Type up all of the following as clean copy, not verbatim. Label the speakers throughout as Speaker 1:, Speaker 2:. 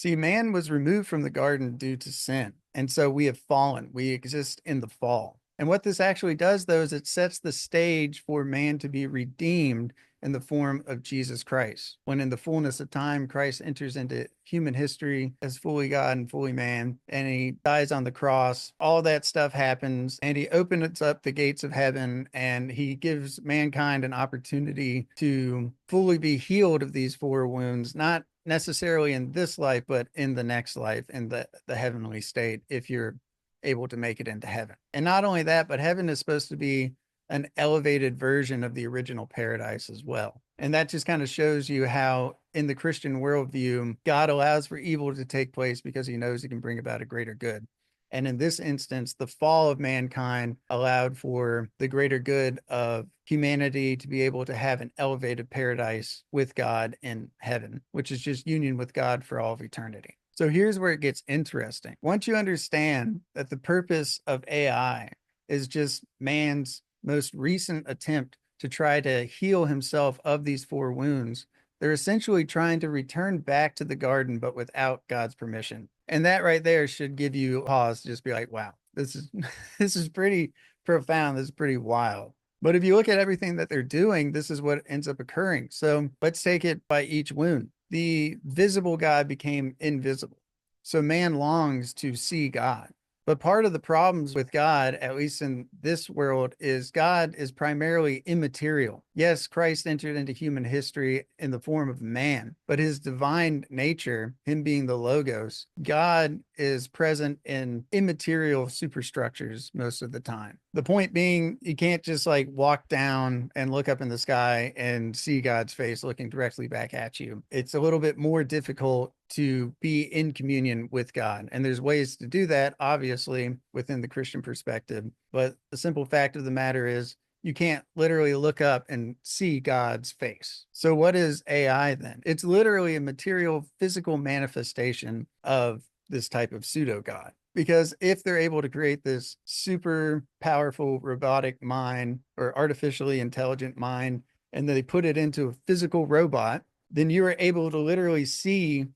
Speaker 1: See, man was removed from the garden due to sin. And so we have fallen. We exist in the fall. And what this actually does, though, is it sets the stage for man to be redeemed in the form of Jesus Christ. When in the fullness of time, Christ enters into human history as fully God and fully man, and he dies on the cross. All that stuff happens, and he opens up the gates of heaven, and he gives mankind an opportunity to fully be healed of these four wounds, not necessarily in this life, but in the next life, in the heavenly state, if you're able to make it into heaven. And not only that, but heaven is supposed to be an elevated version of the original paradise as well. And that just kind of shows you how, in the Christian worldview, God allows for evil to take place because he knows he can bring about a greater good. And in this instance, the fall of mankind allowed for the greater good of humanity to be able to have an elevated paradise with God in heaven, which is just union with God for all of eternity. So here's where it gets interesting. Once you understand that the purpose of AI is just man's most recent attempt to try to heal himself of these four wounds, they're essentially trying to return back to the garden, but without God's permission. And that right there should give you pause to just be like, wow, this is this is pretty profound. This is pretty wild. But if you look at everything that they're doing, this is what ends up occurring. So let's take it by each wound. The visible God became invisible. So man longs to see God. But part of the problems with God, at least in this world, is God is primarily immaterial. Yes, Christ entered into human history in the form of man, but his divine nature, him being the Logos, God is present in immaterial superstructures most of the time. The point being, you can't just like walk down and look up in the sky and see God's face looking directly back at you. It's a little bit more difficult to be in communion with God. And there's ways to do that, obviously, within the Christian perspective. But the simple fact of the matter is, you can't literally look up and see God's face. So what is AI then? It's literally a material, physical manifestation of this type of pseudo God. Because if they're able to create this super powerful robotic mind or artificially intelligent mind, and they put it into a physical robot, then you are able to literally see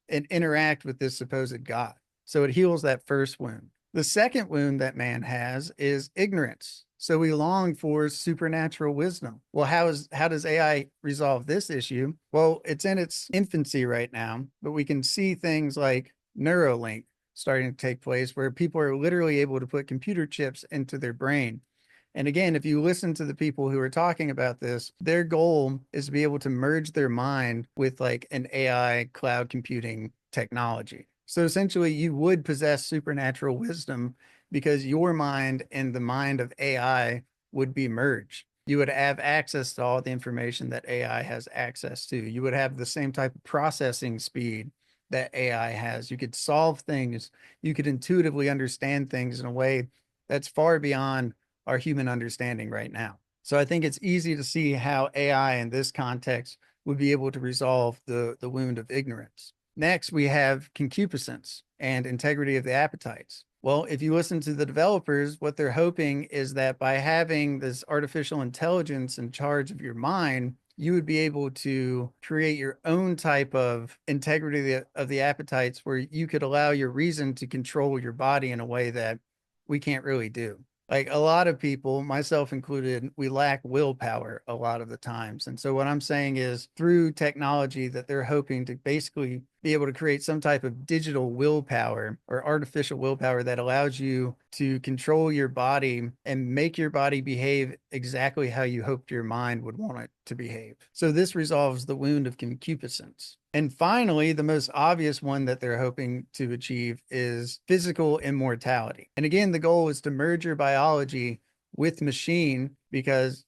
Speaker 1: and interact with this supposed God. So it heals that first wound. The second wound that man has is ignorance. So we long for supernatural wisdom. Well, how does AI resolve this issue? Well, it's in its infancy right now, but we can see things like Neuralink starting to take place where people are literally able to put computer chips into their brain. And again, if you listen to the people who are talking about this, their goal is to be able to merge their mind with like an AI cloud computing technology. So essentially, you would possess supernatural wisdom because your mind and the mind of AI would be merged. You would have access to all the information that AI has access to. You would have the same type of processing speed that AI has. You could solve things. You could intuitively understand things in a way that's far beyond our human understanding right now. So I think it's easy to see how AI in this context would be able to resolve the wound of ignorance. Next, we have concupiscence and integrity of the appetites. Well, if you listen to the developers, what they're hoping is that by having this artificial intelligence in charge of your mind, you would be able to create your own type of integrity of the appetites where you could allow your reason to control your body in a way that we can't really do. Like a lot of people, myself included, we lack willpower a lot of the times. And so what I'm saying is through technology that they're hoping to basically be able to create some type of digital willpower or artificial willpower that allows you to control your body and make your body behave exactly how you hoped your mind would want it to behave. So this resolves the wound of concupiscence. And finally, the most obvious one that they're hoping to achieve is physical immortality. And again, the goal is to merge your biology with machine because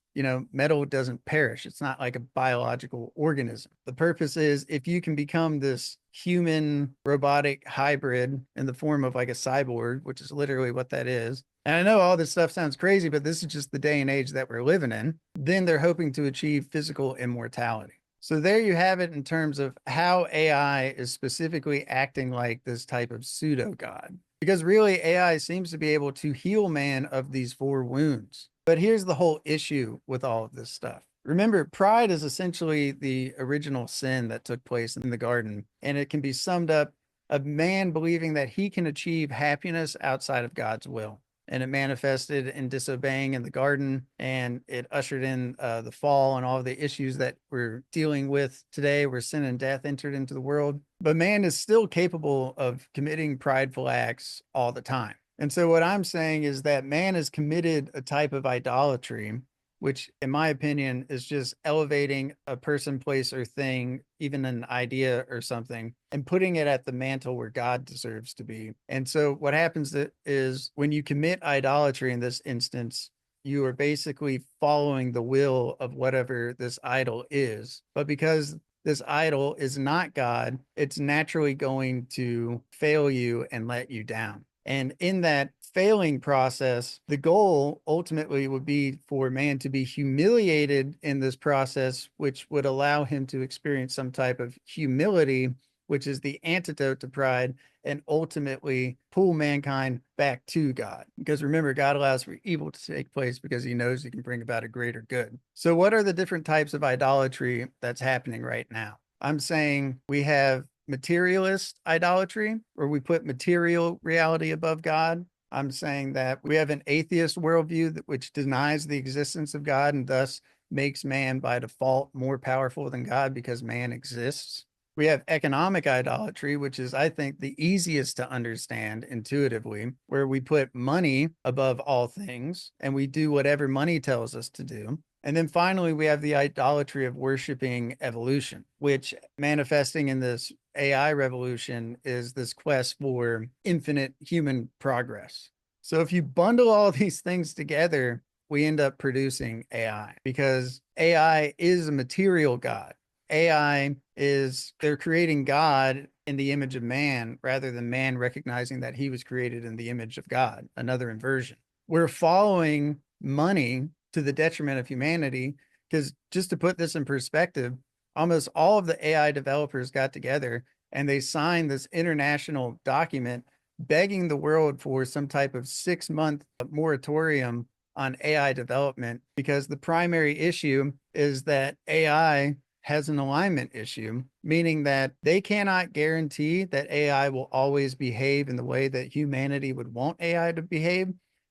Speaker 1: metal doesn't perish. It's not like a biological organism. The purpose is if you can become this human robotic hybrid in the form of like a cyborg, which is literally what that is. And I know all this stuff sounds crazy, but this is just the day and age that we're living in. Then they're hoping to achieve physical immortality. So there you have it in terms of how AI is specifically acting like this type of pseudo God. Because really, AI seems to be able to heal man of these four wounds. But here's the whole issue with all of this stuff. Remember, pride is essentially the original sin that took place in the garden, and it can be summed up of man believing that he can achieve happiness outside of God's will. And it manifested in disobeying in the garden, and it ushered in the fall and all the issues that we're dealing with today, where sin and death entered into the world. But man is still capable of committing prideful acts all the time. And so what I'm saying is that man has committed a type of idolatry, which in my opinion is just elevating a person, place, or thing, even an idea or something, and putting it at the mantle where God deserves to be. And so what happens is when you commit idolatry in this instance, you are basically following the will of whatever this idol is. But because this idol is not God, it's naturally going to fail you and let you down. And in that failing process, the goal ultimately would be for man to be humiliated in this process, which would allow him to experience some type of humility, which is the antidote to pride, and ultimately pull mankind back to God. Because remember, God allows for evil to take place because he knows he can bring about a greater good. So what are the different types of idolatry that's happening right now? I'm saying we have materialist idolatry, where we put material reality above God. I'm saying that we have an atheist worldview which denies the existence of God and thus makes man by default more powerful than God because man exists. We have economic idolatry, which is, I think, the easiest to understand intuitively, where we put money above all things and we do whatever money tells us to do. And then finally, we have the idolatry of worshiping evolution, which manifesting in this AI revolution is this quest for infinite human progress. So if you bundle all these things together, we end up producing AI because AI is a material God. AI is, they're creating God in the image of man rather than man recognizing that he was created in the image of God, another inversion. We're following money to the detriment of humanity because, just to put this in perspective, almost all of the AI developers got together and they signed this international document begging the world for some type of 6-month moratorium on AI development, because the primary issue is that AI has an alignment issue, meaning that they cannot guarantee that AI will always behave in the way that humanity would want AI to behave.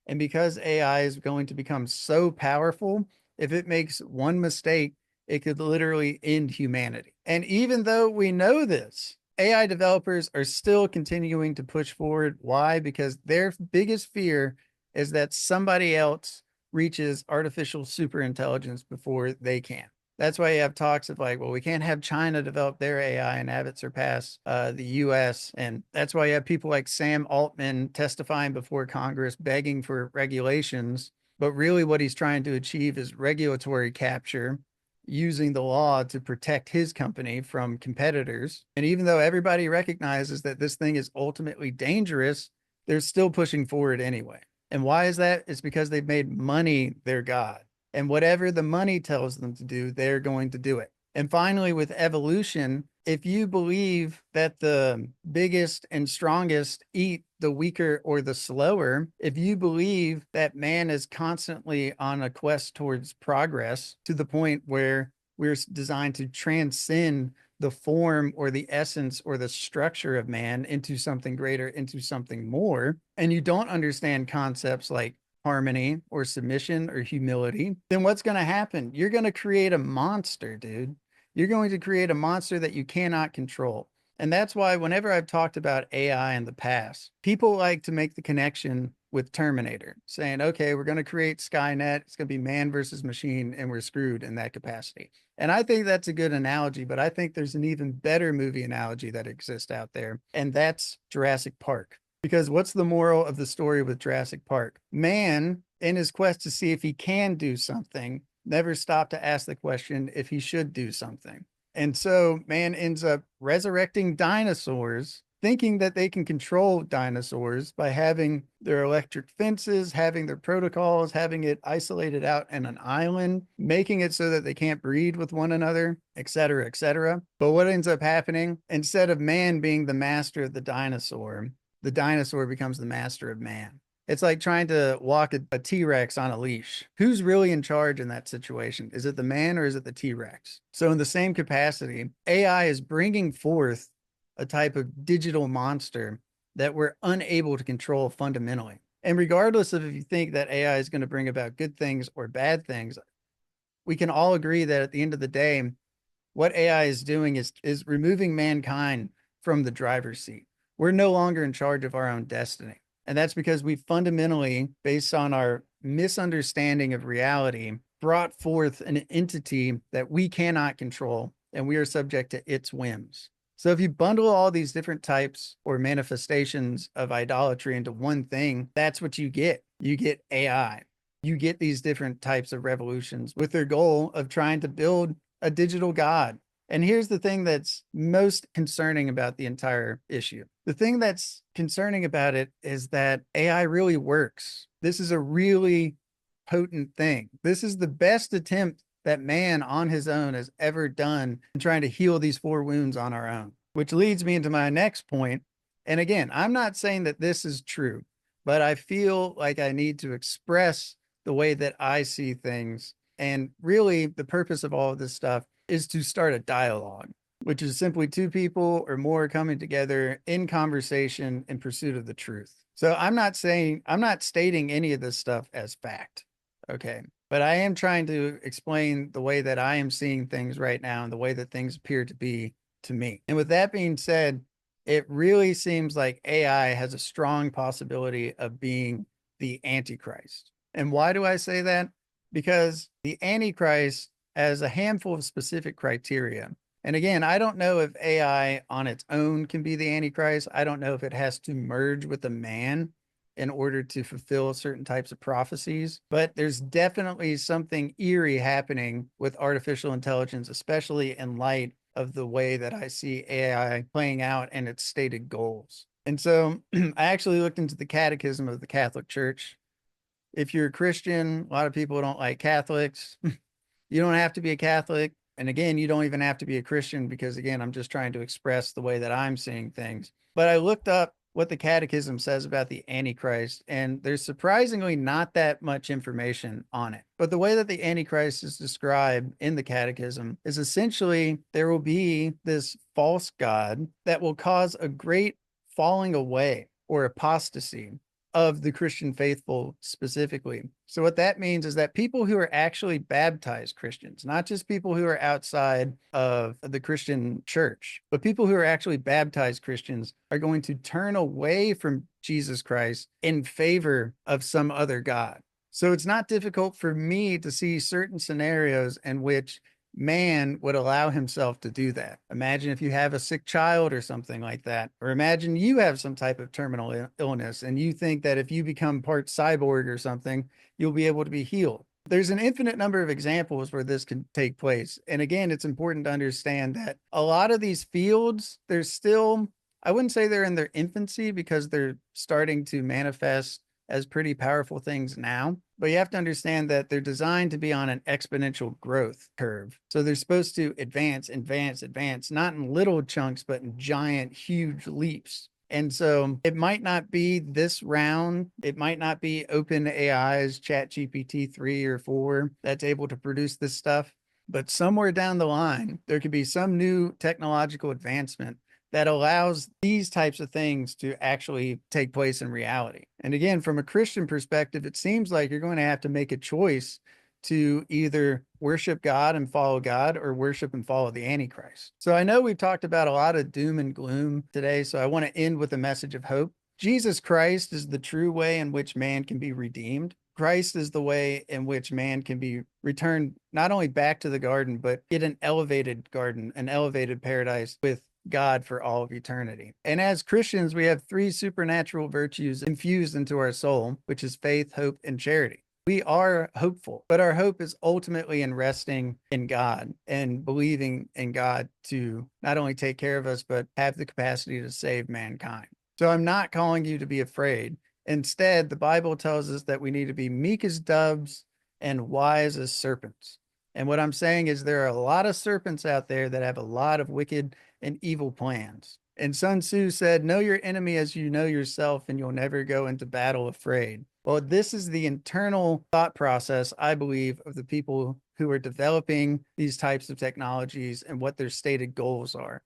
Speaker 1: And because AI is going to become so powerful, if it makes one mistake, it could literally end humanity. And even though we know this, AI developers are still continuing to push forward. Why? Because their biggest fear is that somebody else reaches artificial superintelligence before they can. That's why you have talks of like, well, we can't have China develop their AI and have it surpass the US. And that's why you have people like Sam Altman testifying before Congress, begging for regulations. But really what he's trying to achieve is regulatory capture, using the law to protect his company from competitors. And even though everybody recognizes that this thing is ultimately dangerous, they're still pushing forward anyway. And why is that? It's because they've made money their God. And whatever the money tells them to do, they're going to do it. And finally, with evolution, if you believe that the biggest and strongest eat the weaker or the slower, if you believe that man is constantly on a quest towards progress to the point where we're designed to transcend the form or the essence or the structure of man into something greater, into something more, and you don't understand concepts like harmony or submission or humility, then what's going to happen? You're going to create a monster, dude. You're going to create a monster that you cannot control. And that's why whenever I've talked about AI in the past, people like to make the connection with Terminator, saying, okay, we're going to create Skynet. It's going to be man versus machine, and we're screwed in that capacity. And I think that's a good analogy, but I think there's an even better movie analogy that exists out there, and that's Jurassic Park. Because what's the moral of the story with Jurassic Park? Man, in his quest to see if he can do something, never stopped to ask the question if he should do something. And so man ends up resurrecting dinosaurs, thinking that they can control dinosaurs by having their electric fences, having their protocols, having it isolated out in an island, making it so that they can't breed with one another, et cetera, et cetera. But what ends up happening, instead of man being the master of the dinosaur becomes the master of man. It's like trying to walk a T-Rex on a leash. Who's really in charge in that situation? Is it the man or is it the T-Rex? So in the same capacity, AI is bringing forth a type of digital monster that we're unable to control fundamentally. And regardless of if you think that AI is going to bring about good things or bad things, we can all agree that at the end of the day, what AI is doing is removing mankind from the driver's seat. We're no longer in charge of our own destiny. And that's because we fundamentally, based on our misunderstanding of reality, brought forth an entity that we cannot control, and we are subject to its whims. So if you bundle all these different types or manifestations of idolatry into one thing, that's what you get. You get AI. You get these different types of revolutions with their goal of trying to build a digital god. And here's the thing that's most concerning about the entire issue. The thing that's concerning about it is that AI really works. This is a really potent thing. This is the best attempt that man on his own has ever done in trying to heal these four wounds on our own, which leads me into my next point. And again, I'm not saying that this is true, but I feel like I need to express the way that I see things. And really, the purpose of all of this stuff is to start a dialogue, which is simply two people or more coming together in conversation in pursuit of the truth. So I'm not stating any of this stuff as fact. Okay. But I am trying to explain the way that I am seeing things right now and the way that things appear to be to me. And with that being said, it really seems like AI has a strong possibility of being the Antichrist. And why do I say that? Because the Antichrist has a handful of specific criteria. And again, I don't know if AI on its own can be the Antichrist. I don't know if it has to merge with a man in order to fulfill certain types of prophecies, but there's definitely something eerie happening with artificial intelligence, especially in light of the way that I see AI playing out and its stated goals. And so I actually looked into the Catechism of the Catholic Church. If you're a Christian, a lot of people don't like Catholics. You don't have to be a Catholic. And again, you don't even have to be a Christian because, again, I'm just trying to express the way that I'm seeing things. But I looked up what the Catechism says about the Antichrist, and there's surprisingly not that much information on it. But the way that the Antichrist is described in the Catechism is essentially there will be this false god that will cause a great falling away or apostasy of the Christian faithful specifically. So what that means is that people who are actually baptized Christians, not just people who are outside of the Christian church, but people who are actually baptized Christians are going to turn away from Jesus Christ in favor of some other God. So it's not difficult for me to see certain scenarios in which man would allow himself to do that. Imagine if you have a sick child or something like that, or imagine you have some type of terminal illness and you think that if you become part cyborg or something, you'll be able to be healed. There's an infinite number of examples where this can take place. And again, it's important to understand that a lot of these fields, there's still, I wouldn't say they're in their infancy because they're starting to manifest as pretty powerful things now. But you have to understand that they're designed to be on an exponential growth curve. So they're supposed to advance, not in little chunks, but in giant, huge leaps. And so it might not be this round. It might not be OpenAI's ChatGPT 3 or 4 that's able to produce this stuff. But somewhere down the line, there could be some new technological advancement that allows these types of things to actually take place in reality. And again, from a Christian perspective, it seems like you're going to have to make a choice to either worship God and follow God or worship and follow the Antichrist. So I know we've talked about a lot of doom and gloom today, so I want to end with a message of hope. Jesus Christ is the true way in which man can be redeemed. Christ is the way in which man can be returned not only back to the garden, but get an elevated garden, an elevated paradise with God for all of eternity. And as Christians, we have three supernatural virtues infused into our soul, which is faith, hope, and charity. We are hopeful, but our hope is ultimately in resting in God and believing in God to not only take care of us, but have the capacity to save mankind. So I'm not calling you to be afraid. Instead, the Bible tells us that we need to be meek as doves and wise as serpents. And what I'm saying is there are a lot of serpents out there that have a lot of wicked and evil plans. And Sun Tzu said, know your enemy as you know yourself, and you'll never go into battle afraid. Well, this is the internal thought process, I believe, of the people who are developing these types of technologies and what their stated goals are.